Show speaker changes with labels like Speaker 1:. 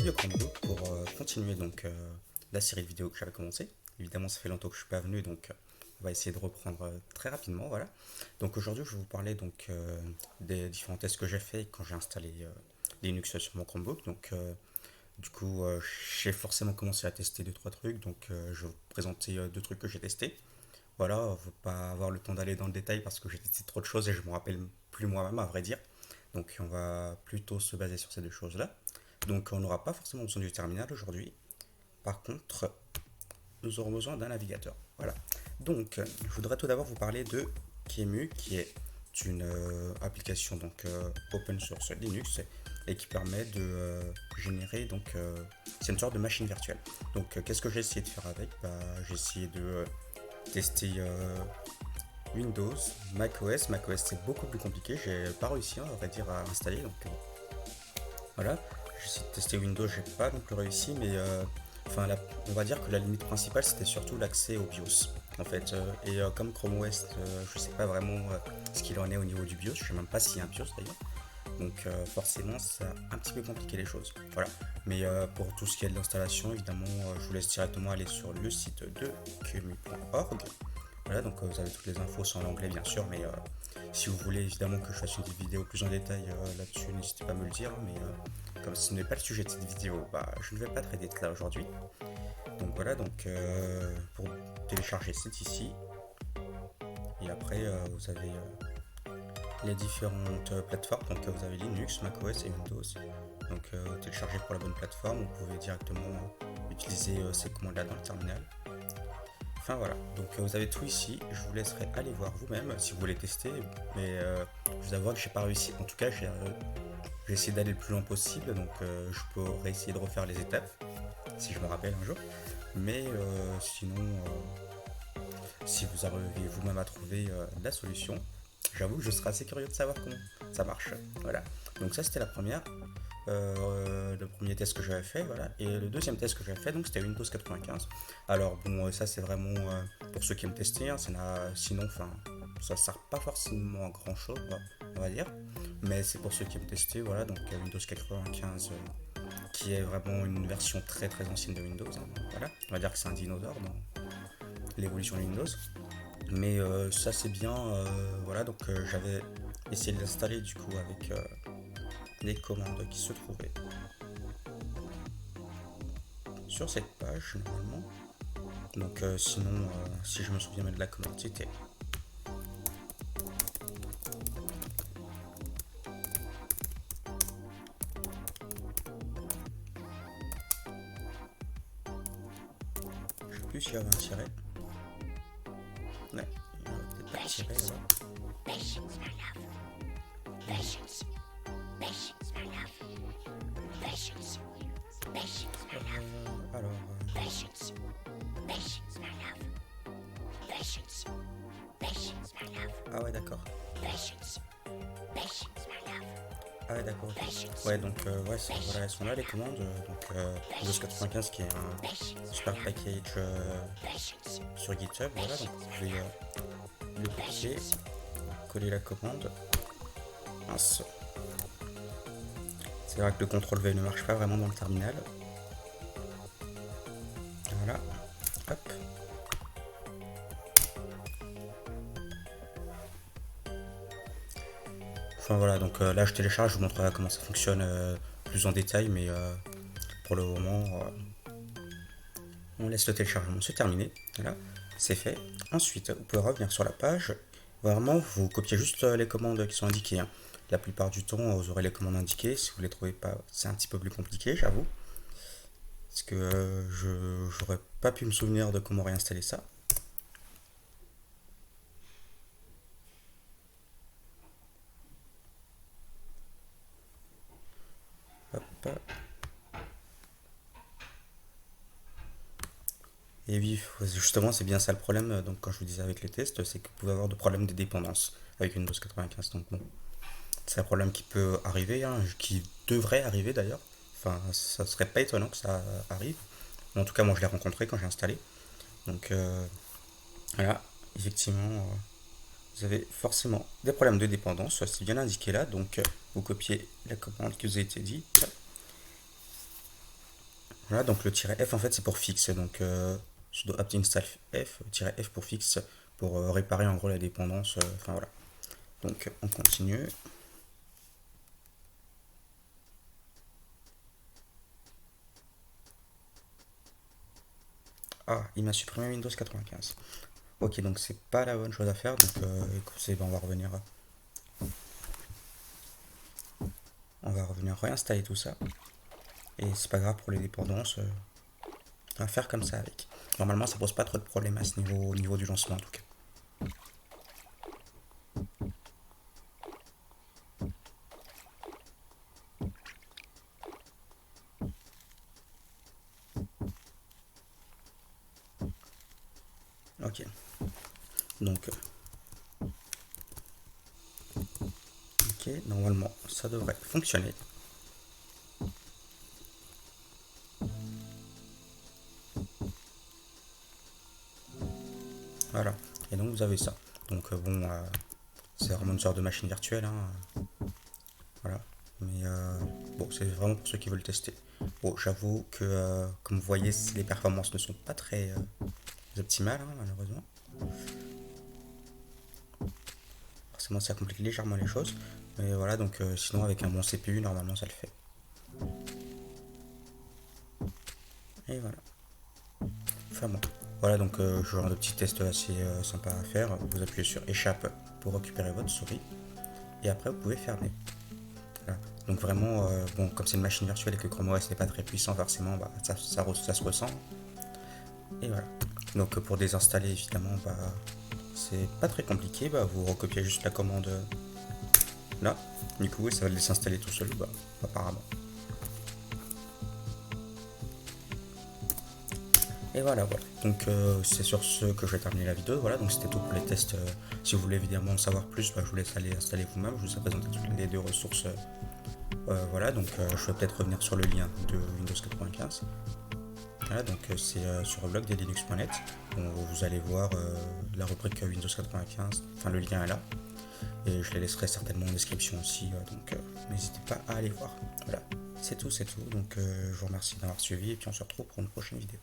Speaker 1: Salut Chromebook pour continuer donc la série de vidéos que j'avais commencé. Évidemment, ça fait longtemps que je suis pas venu, donc on va essayer de reprendre très rapidement. Voilà. Donc aujourd'hui, je vais vous parler donc des différents tests que j'ai fait quand j'ai installé Linux sur mon Chromebook. Donc du coup, j'ai forcément commencé à tester deux trois trucs. Donc je vais vous présenter deux trucs que j'ai testés. Voilà, on ne va pas avoir le temps d'aller dans le détail parce que j'ai testé trop de choses et je me rappelle plus moi-même à vrai dire. Donc on va plutôt se baser sur ces deux choses-là. Donc on n'aura pas forcément besoin du terminal aujourd'hui. Par contre, nous aurons besoin d'un navigateur. Voilà. Donc je voudrais tout d'abord vous parler de QEMU, qui est une application donc open source Linux et qui permet de générer donc c'est une sorte de machine virtuelle. Donc qu'est-ce que j'ai essayé de faire avec? J'ai essayé de tester Windows, macOS. macOS c'est beaucoup plus compliqué, j'ai pas réussi à vrai dire à installer, donc voilà. J'ai essayé de tester Windows, j'ai pas non plus réussi, mais on va dire que la limite principale c'était surtout l'accès au BIOS en fait. Comme Chrome OS, je sais pas vraiment ce qu'il en est au niveau du BIOS, je sais même pas s'il y a un BIOS d'ailleurs. Donc forcément ça a un petit peu compliqué les choses. Voilà. Mais pour tout ce qui est de l'installation, évidemment, je vous laisse directement aller sur le site de qemu.org. Voilà, donc vous avez toutes les infos, c'est en anglais bien sûr, mais si vous voulez évidemment que je fasse une vidéo plus en détail là-dessus, n'hésitez pas à me le dire. Mais comme ce n'est pas le sujet de cette vidéo, je ne vais pas traiter de là aujourd'hui. Donc voilà, donc pour télécharger c'est ici. Et après vous avez les différentes plateformes, donc vous avez Linux, macOS et Windows. Donc télécharger pour la bonne plateforme, vous pouvez directement utiliser ces commandes là dans le terminal. Enfin voilà, donc vous avez tout ici, je vous laisserai aller voir vous-même si vous voulez tester, mais je vous avoue que j'ai pas réussi, en tout cas j'ai essayé d'aller le plus loin possible, donc je pourrais essayer de refaire les étapes, si je me rappelle un jour, mais sinon, si vous arrivez vous-même à trouver la solution, j'avoue que je serais assez curieux de savoir comment ça marche, voilà. Donc ça c'était la première. Le premier test que j'avais fait, voilà, et le deuxième test que j'avais fait, donc c'était Windows 95. Alors bon, ça c'est vraiment pour ceux qui aiment tester, hein, sinon, enfin, ça sert pas forcément à grand chose, on va dire, mais c'est pour ceux qui aiment tester, voilà, donc Windows 95, qui est vraiment une version très très ancienne de Windows, hein, voilà, on va dire que c'est un dinosaure dans l'évolution de Windows, mais ça c'est bien, voilà, donc j'avais essayé de l'installer du coup avec les commandes qui se trouvaient sur cette page normalement. Donc sinon, si je me souviens même de la commande, c'était je sais plus s'il y avait un tiret. Ouais, il y avait peut-être pas de tiret là-bas.
Speaker 2: Patience, my love. Patience. Patience, my love. Patience. Patience, my love.
Speaker 1: Alors,
Speaker 2: Patience. Patience, my love. Patience. Patience, my love.
Speaker 1: ah ouais d'accord.
Speaker 2: Patience. Patience, my love.
Speaker 1: Ah ouais d'accord.
Speaker 2: Patience.
Speaker 1: Ouais donc ouais, voilà, elles sont là les commandes. Donc Windows 95 qui est un super package
Speaker 2: Patience.
Speaker 1: sur GitHub. Voilà, donc vous pouvez le copier, coller la commande. Mince. C'est vrai que le CTRL V ne marche pas vraiment dans le terminal. Voilà. Hop. Enfin voilà, donc là je télécharge, je vous montrerai comment ça fonctionne plus en détail, mais pour le moment, on laisse le téléchargement se terminer. Voilà, c'est fait. Ensuite, vous pouvez revenir sur la page. Vraiment, vous copiez juste les commandes qui sont indiquées, hein. La plupart du temps, vous aurez les commandes indiquées. Si vous ne les trouvez pas, c'est un petit peu plus compliqué, j'avoue. Parce que je n'aurais pas pu me souvenir de comment réinstaller ça. Hop. Et oui, justement, c'est bien ça le problème. Donc, quand je vous disais avec les tests, c'est que vous pouvez avoir des problèmes de dépendance avec Windows 95. Donc, bon, c'est un problème qui peut arriver, hein, qui devrait arriver d'ailleurs. Enfin, ça serait pas étonnant que ça arrive. Mais en tout cas, moi, je l'ai rencontré quand j'ai installé. Donc, voilà, effectivement, vous avez forcément des problèmes de dépendance. C'est bien indiqué là. Donc, vous copiez la commande qui vous a été dite. Voilà, donc le "-F" en fait c'est pour fixe, donc sudo apt install F, "-F" pour fixe, pour réparer en gros la dépendance, enfin voilà. Donc on continue. Ah, il m'a supprimé Windows 95. Ok, donc c'est pas la bonne chose à faire, donc écoutez, ben, on va revenir réinstaller tout ça. Et c'est pas grave pour les dépendances, on va faire comme ça avec. Normalement ça pose pas trop de problèmes à ce niveau, au niveau du lancement en tout cas. Ok, donc ok, normalement ça devrait fonctionner. Voilà, et donc vous avez ça. Donc bon, c'est vraiment une sorte de machine virtuelle, hein. Voilà. Mais bon, c'est vraiment pour ceux qui veulent tester. Bon, j'avoue que, comme vous voyez, les performances ne sont pas très optimales, hein, malheureusement. Forcément, ça complique légèrement les choses. Mais voilà, donc sinon, avec un bon CPU, normalement, ça le fait. Et voilà. Enfin bon. Voilà, donc genre de petits tests assez sympas à faire. Vous appuyez sur échappe pour récupérer votre souris. Et après, vous pouvez fermer. Voilà. Donc vraiment, bon, comme c'est une machine virtuelle et que Chrome OS n'est pas très puissant, forcément, bah, ça se ressent. Et voilà. Donc pour désinstaller, évidemment, bah, c'est pas très compliqué. Bah, vous recopiez juste la commande là. Du coup, ça va le désinstaller tout seul, bah, apparemment. Et voilà, voilà. Donc c'est sur ce que je vais terminer la vidéo. Voilà, donc c'était tout pour les tests. Si vous voulez évidemment en savoir plus, bah, je vous laisse aller installer vous-même. Je vous ai présenté toutes les deux ressources. Voilà, donc je vais peut-être revenir sur le lien de Windows 95. Voilà, donc c'est sur le blog des linux.net. Vous allez voir la rubrique Windows 95, enfin le lien est là. Et je les laisserai certainement en description aussi, donc n'hésitez pas à aller voir. Voilà, c'est tout, c'est tout. Donc je vous remercie d'avoir suivi et puis on se retrouve pour une prochaine vidéo.